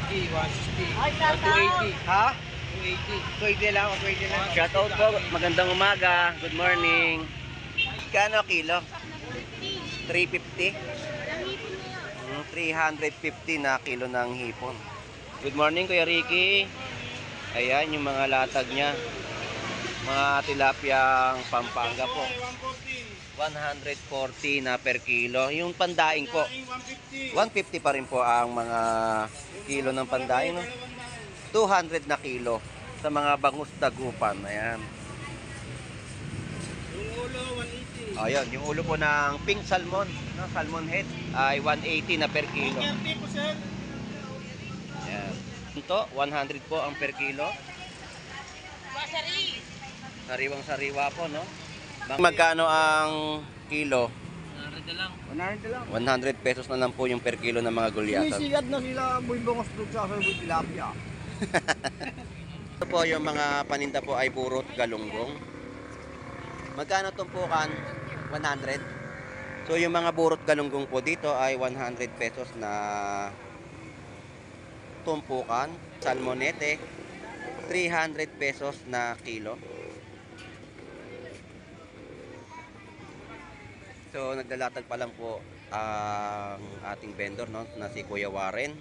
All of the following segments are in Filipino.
180, 160. 280. Ha? 280. 280 lang, 280 lang. Shoutout po, magandang umaga, good morning. Kano kilo? 350? 350 na kilo ng hipon. Good morning Kuya Ricky. Ayan yung mga latag niya. Mga tilapiyang Pampanga po. 140 na per kilo. Yung pandaing po, 150 pa rin po ang mga kilo ng pandaing. No? 200 na kilo sa mga bangus dagupan. Ayan. Yung ulo, 180. Ayan, yung ulo po ng pink salmon, no? Salmon head ay 180 na per kilo. 130 po, sir. Ayan. Ito, 100 po ang per kilo. Sariwang sariwa po, no? Magkano ang kilo? 100 lang. 100 pesos na lang po yung per kilo ng mga gulyasan. Sinisigad na sila, buibangos doon sa sabay tilapia. Ito po yung mga paninda po ay burot galunggong. Magkano tumpukan? 100. So yung mga burot galunggong po dito ay 100 pesos na tumpukan. Salmonete, 300 pesos na kilo. So naglalatag pa lang po ang ating vendor, no, na si Kuya Warren.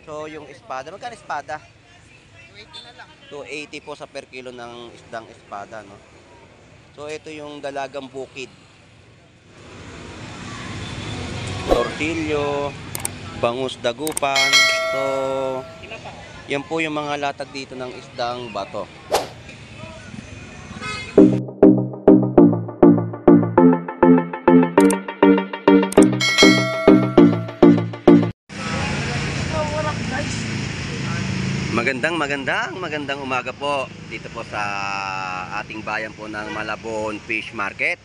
So yung espada, magkano espada? 280 na lang. 280 po sa per kilo ng isdang espada, no. So ito yung dalagang bukid. Tortillo, bangus dagupan. So yan po yung mga latag dito ng isdang bato. Magandang umaga po dito po sa ating bayan po ng Malabon Fish Market.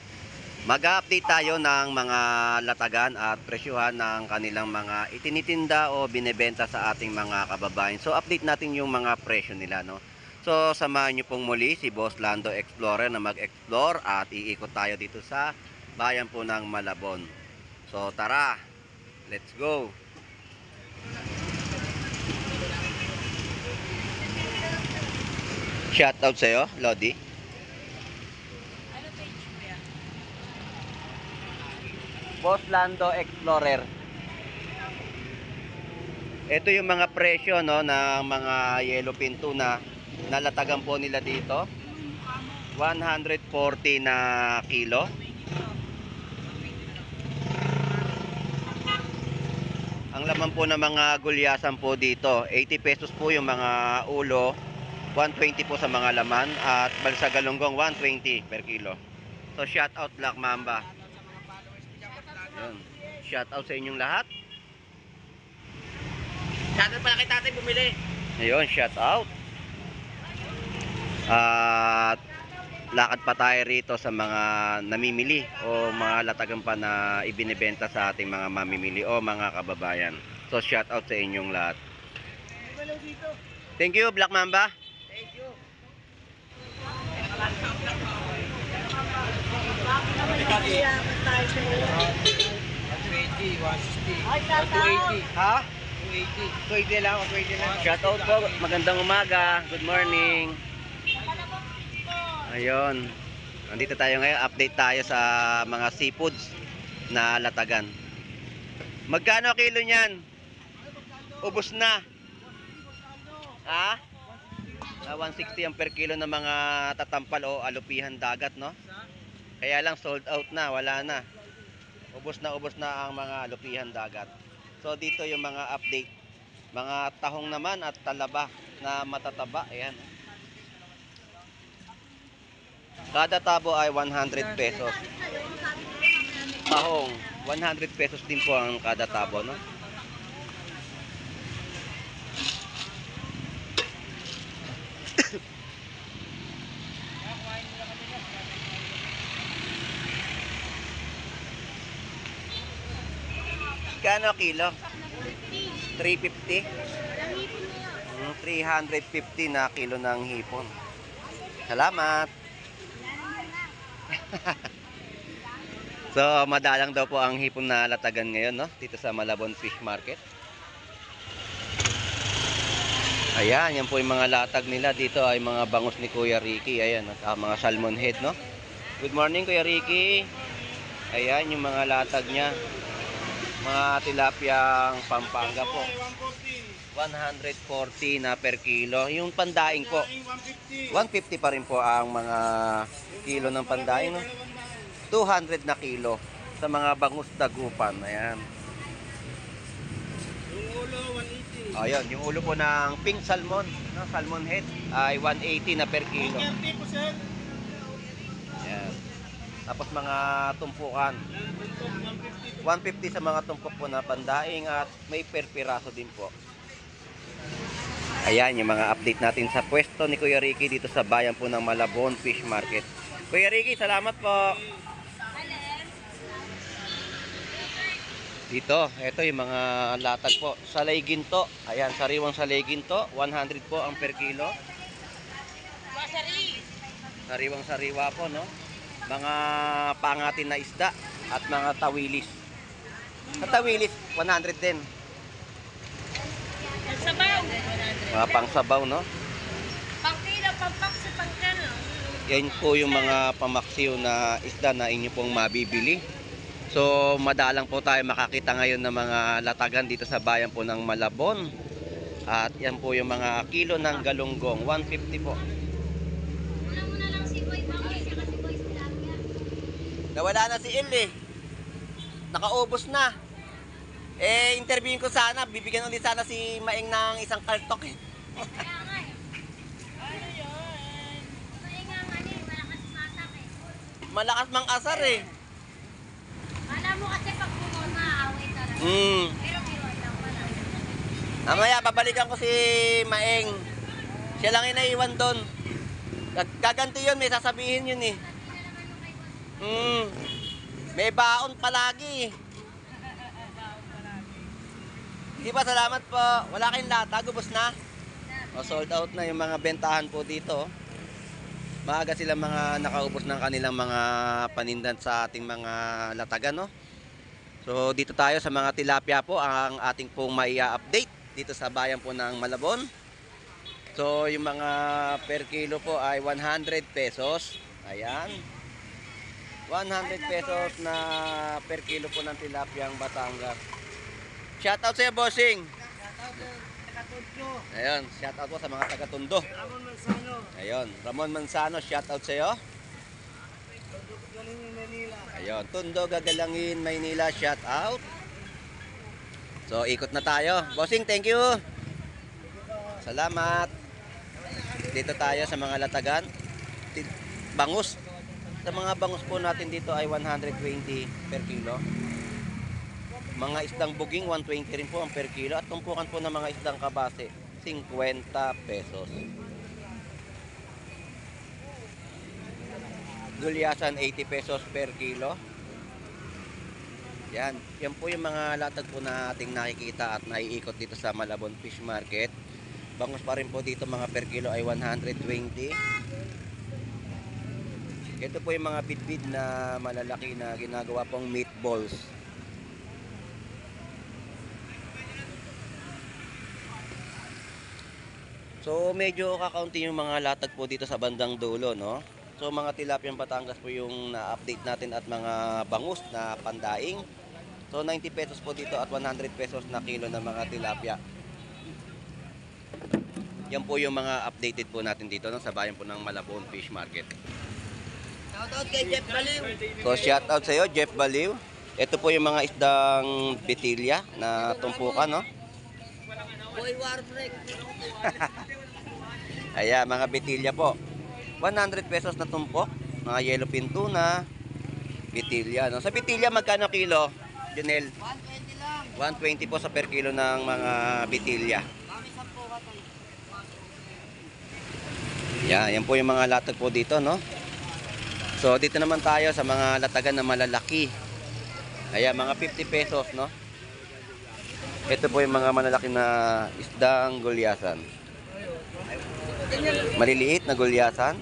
Mag-update tayo ng mga latagan at presyuhan ng kanilang mga itinitinda o binebenta sa ating mga kababayan. So update natin yung mga presyo nila, no. So samahan niyo pong muli si Boss Lando Explorer na mag-explore at iikot tayo dito sa bayan po ng Malabon. So tara, let's go. Shoutout sa'yo, Lodi. Boss Lando Explorer. Ito yung mga presyo, no, ng mga yellowfin tuna. Nalatagan po nila dito. 140 na kilo. Ang laman po ng mga gulyasan po dito, 80 pesos po yung mga ulo. 120 po sa mga laman at balsa galunggong 120 per kilo. So shout out Black Mamba. Yun. Shout out sa inyong lahat. Shout out pala kay tatay bumili. Ayun, shout out. At lakad pa tayo rito sa mga namimili o mga latagan pa na ibinebenta sa ating mga mamimili o mga kababayan. So shout out sa inyong lahat. Thank you Black Mamba. Thank you. 120, 160. 280. Ha? 280. 280 lang, 280 lang. Shoutout po, magandang umaga, good morning. Ayun, nandito tayo ngayon, update tayo sa mga seafoods na latagan. Magkano kilo niyan? Ubos na. Ha? 160 ang per kilo ng mga tatampal o alupihan dagat, no? Kaya lang sold out na, wala na. Ubos na ang mga alupihan dagat. So dito yung mga update. Mga tahong naman at talaba na matataba, ayan. Kada tabo ay 100 pesos. Tahong, 100 pesos din po ang kada tabo, no? Kano kilo? 350? 350 na kilo ng hipon. Salamat. So, madalang daw po ang hipon na latagan ngayon, no? Dito sa Malabon Fish Market. Ayan, yan po yung mga latag nila. Dito ay mga bangus ni Kuya Ricky. Ayan, at mga salmon head, no? Good morning, Kuya Ricky. Ayan, yung mga latag niya. Mga tilapiyang Pampanga po. 140 na per kilo. Yung pandaing po, 150 pa rin po ang mga kilo ng pandaing, no? 200 na kilo sa mga bangus dagupan. Ayan. Yung ulo, 180. Ayan, yung ulo po ng pink salmon, no? Salmon head ay 180 na per kilo. 30%. Ayan. Tapos mga tumpukan, 150 sa mga tumpok po na pandaing at may per piraso din po. Ayan, yung mga update natin sa pwesto ni Kuya Ricky dito sa bayan po ng Malabon Fish Market. Kuya Ricky, salamat po. Dito, ito yung mga latag po. Salay ginto. Ayan, sariwang salay ginto. 100 po ang per kilo. Sariwang sariwa po, no? Mga pangatin na isda at mga tawilis. Sa tawilis, 100 din. Sabaw. Mga pangsabaw, no? Pangkila, pampaksi, pangkala. Yan po yung mga pamaksiw na isda na inyo pong mabibili. So, madalang po tayo makakita ngayon ng mga latagan dito sa bayan po ng Malabon. At yan po yung mga kilo ng galunggong, 150 po. Wala mo na lang si Boy Pangkila, saka si Boy Tilapia. Nawala na si Il eh. Nakaubos na. Eh, interviewin ko sana, bibigyan ulit sana si Maeng ng isang kartok eh. Kaya nga eh. Ano yun? Kaya nga nga eh, malakas masak eh. Malakas mang asar eh. Alam mo kasi pag pumunta, away talaga. Pero biruan lang pala. Mamaya, babalikan ko si Maeng. Siya lang yung naiwan doon. Gaganti yun, may sasabihin yun eh. May baon palagi eh. Di ba, salamat po. Wala kayong lata, gubos na. O, sold out na yung mga bentahan po dito. Maaga sila mga nakaubos ng kanilang mga panindan sa ating mga latagan, no? So, dito tayo sa mga tilapia po ang ating pong maia-update dito sa bayan po ng Malabon. So, yung mga per kilo po ay 100 pesos. Ayan. 100 pesos na per kilo po ng tilapiang Batangas. Shoutout sa iyo, bossing. Ayun, shoutout po sa mga taga-Tondo. Ramon Mansano. Ayun, Ramon Mansano, shoutout sa iyo. Galingin Manila. Ayun, Tondo, Gagalangin, Maynila, shoutout. So, ikot na tayo. Bossing, thank you. Salamat. Dito tayo sa mga latagan. Bangus. Sa mga bangus po natin dito ay 120 per kilo. Mga isdang buging, 120 rin po ang per kilo. At tumpukan po ng mga isdang kabase, 50 pesos. Gulyasan, 80 pesos per kilo. Yan po yung mga latag po na ating nakikita at naiikot dito sa Malabon Fish Market. Bangus pa rin po dito, mga per kilo ay 120. Ito po yung mga bitbit na malalaki na ginagawa pong meatballs. So, medyo kakaunti yung mga latag po dito sa bandang dulo, no? So, mga tilapiyang Batangas po yung na-update natin at mga bangus na pandaing. So, 90 pesos po dito at 100 pesos na kilo ng mga tilapia. Yan po yung mga updated po natin dito, no? Sa bayan po ng Malabon Fish Market. Shoutout kay Jeff Baliw. So, shoutout sa iyo, Jeff Baliw. Ito po yung mga isdang bitilya na tumpukan, no? Boy Warbreak. Ayan, mga bitilya po. 100 pesos na tumpok. Mga yellowfin tuna, bitilya, no? Sa bitilya, magkano kilo, Junel? 120 lang. 120 po sa per kilo ng mga bitilya. Kami 10 katay. Yan po yung mga latag po dito, no? So, dito naman tayo sa mga latagan na malalaki. Ayan, mga 50 pesos, no? Ito po yung mga malalaki na isdang gulyasan. Maliliit na gulyasan.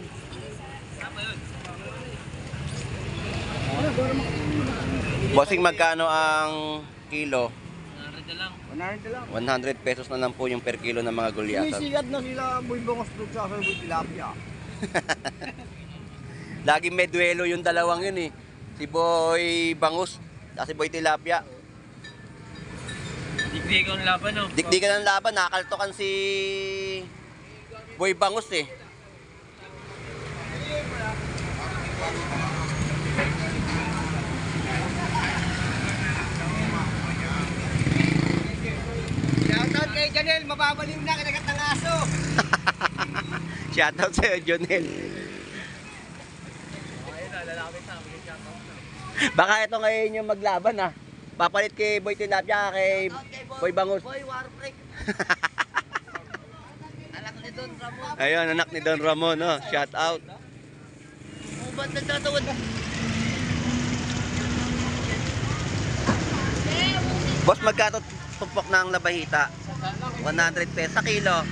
Bossing, magkano ang kilo? na lang. 100 lang. 100 pesos na lang po yung per kilo ng mga gulyasan. Sinisigad na sila boy bangos doon sa boy tilapia. Laging may duelo yung dalawang yun eh. Si Boy Bangus at si Boy Tilapia. Dikdikan ang laban no. Dikdikan ng laban, nakakaltokan si Boy Bangus eh. Shoutout kay Janel, mababaliw na kinagat ng aso. Shoutout sa'yo, Jonel. Ayun na, lalapit na. Shoutout na. Baka ito ngayon yung maglaban ah. Papalit kay Boy Tilapia kay Boy Bangus. Boy Warbreak. Anak ni Don Ramon. Ayun, anak ni Don Ramon, no? Shout out. Ubat na tatawad. Boss, magkano tumpok ng labahita? 100 pesos sa kilo.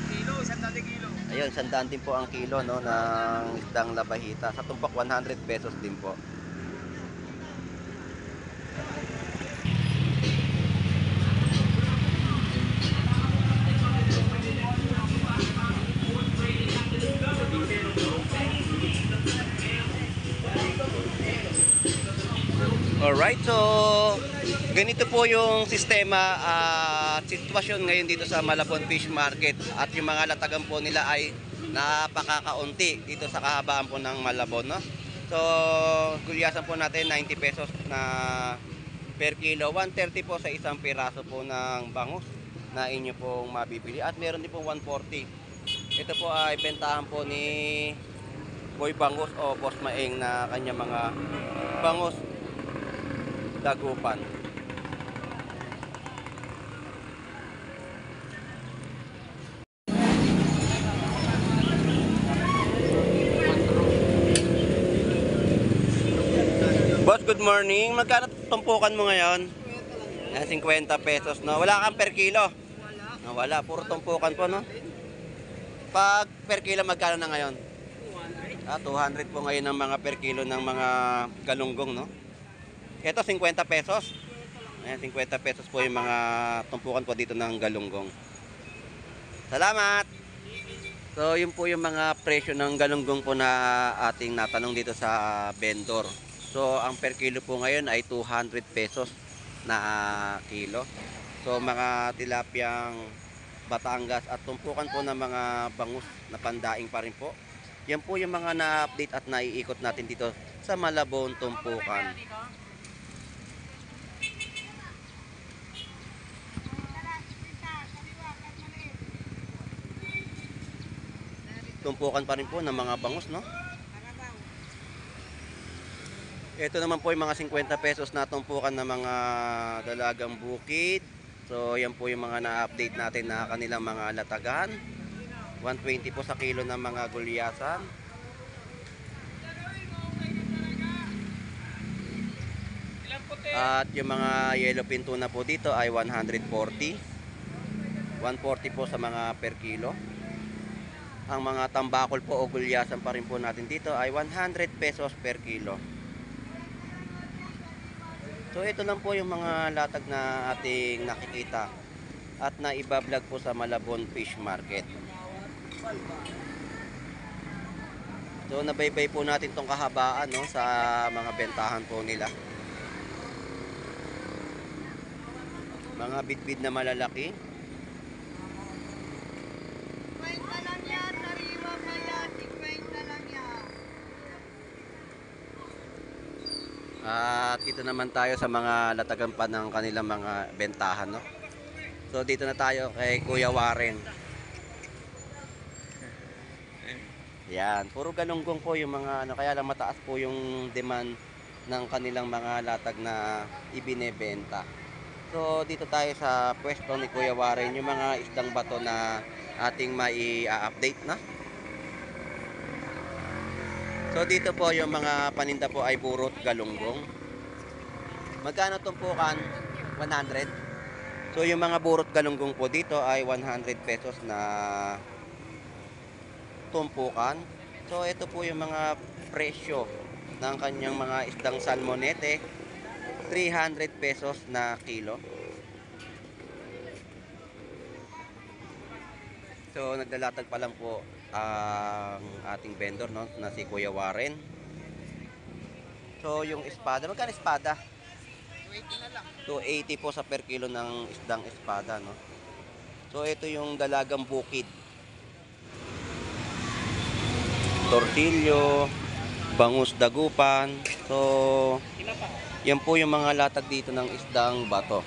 Kilo, 100 kilo. Ayun, 100 din po ang kilo no ng isdang labahita. Sa tumpok 100 pesos din po. Alright, so ganito po yung sistema at sitwasyon ngayon dito sa Malabon Fish Market at yung mga latagan po nila ay napakakaunti dito sa kahabaan po ng Malabon, no? So, gulyasan po natin 90 pesos na per kilo, 130 po sa isang piraso po ng bangus na inyo pong mabibili at meron din po 140. Ito po ay bentahan po ni Boy Bangus o Boss Maeng na kanya mga bangus dagupan. Boss, good morning. Magkano tumpukan mo ngayon? 50 pesos, no? Wala kang per kilo? No, wala. Puro tumpukan po, no? Pag per kilo, magkano na ngayon? 200 po ngayon ang mga per kilo ng mga galunggong, no? Ito, 50 pesos. Ayan, 50 pesos po yung mga tumpukan po dito ng galunggong. Salamat! So, yun po yung mga presyo ng galunggong po na ating natanong dito sa vendor. So, ang per kilo po ngayon ay 200 pesos na kilo. So, mga tilapyang Batangas at tumpukan po ng mga bangus na pandaing pa rin po. Yan po yung mga na-update at naiikot natin dito sa Malabon Tumpukan. Tumpukan pa rin po ng mga bangus, no? Ito naman po yung mga 50 pesos na tumpukan ng mga dalagang bukid. So, yan po yung mga na-update natin na kanilang mga latagan. 120 po sa kilo ng mga gulyasan. At yung mga yellowfin tuna po dito ay 140. 140 po sa mga per kilo. Ang mga tambakol po o gulyasan pa rin po natin dito ay 100 pesos per kilo. So ito lang po yung mga latag na ating nakikita at naiba-vlog po sa Malabon Fish Market. So nabaybay po natin tong kahabaan, no, sa mga bentahan po nila. Mga bitbit na malalaki. At dito naman tayo sa mga latagan pa ng kanilang mga bentahan, no? So dito na tayo kay Kuya Warren. Yan, puro galunggong po yung mga ano, kaya lang mataas po yung demand ng kanilang mga latag na ibinebenta. So dito tayo sa pwesto ni Kuya Warren, yung mga isdang bato na ating mai-update, no? So dito po yung mga paninda po ay burot galunggong. Magkano tumpukan? 100. So yung mga burot galunggong po dito ay 100 pesos na tumpukan. So ito po yung mga presyo ng kanyang mga isdang salmonete, 300 pesos na kilo. So naglalatag pa lang po ang ating vendor, no, na si Kuya Warren. So yung espada, magkano espada? 280 na lang. 280 po sa per kilo ng isdang espada, no. So ito yung dalagang bukid. Tortilyo, bangus dagupan. So yan po yung mga latag dito ng isdang bato.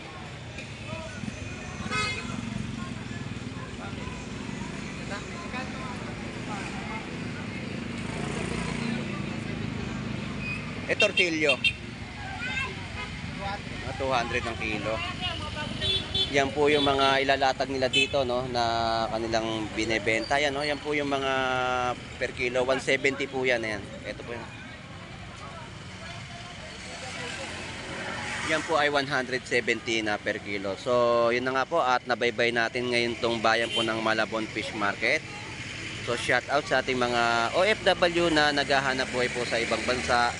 Tortilyo. 200 ng kilo. Yan po yung mga ilalatag nila dito, no, na kanilang binebenta. Yan, no? Yan po yung mga per kilo. 170 po yan. Yan. Ito po yan. Yan po ay 170 na per kilo. So, yun na nga po. At nabaybay natin ngayon tong bayan po ng Malabon Fish Market. So, shout out sa ating mga OFW na naghahanap buhay po sa ibang bansa.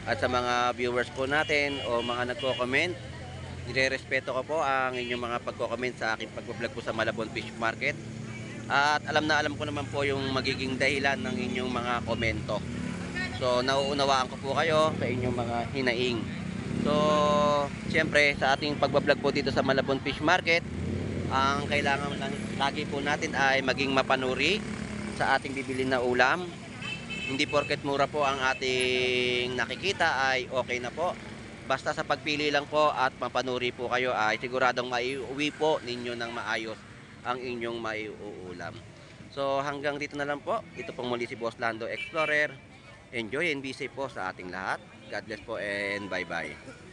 At sa mga viewers po natin o mga nagko-comment, nire-respeto ko po ang inyong mga pagko-comment sa aking pag-vlog po sa Malabon Fish Market. At alam na alam ko naman po yung magiging dahilan ng inyong mga komento. So nauunawaan ko po kayo sa inyong mga hinaing. So siyempre sa ating pag-vlog po dito sa Malabon Fish Market, ang kailangan lagi po natin ay maging mapanuri sa ating bibilin na ulam. Hindi porket mura po ang ating nakikita ay okay na po. Basta sa pagpili lang po at mapanuri po kayo ay siguradong maiuwi po ninyo ng maayos ang inyong maiuulam. So hanggang dito na lang po. Ito pong muli si Boss Lando Explorer. Enjoy and be safe po sa ating lahat. God bless po and bye bye.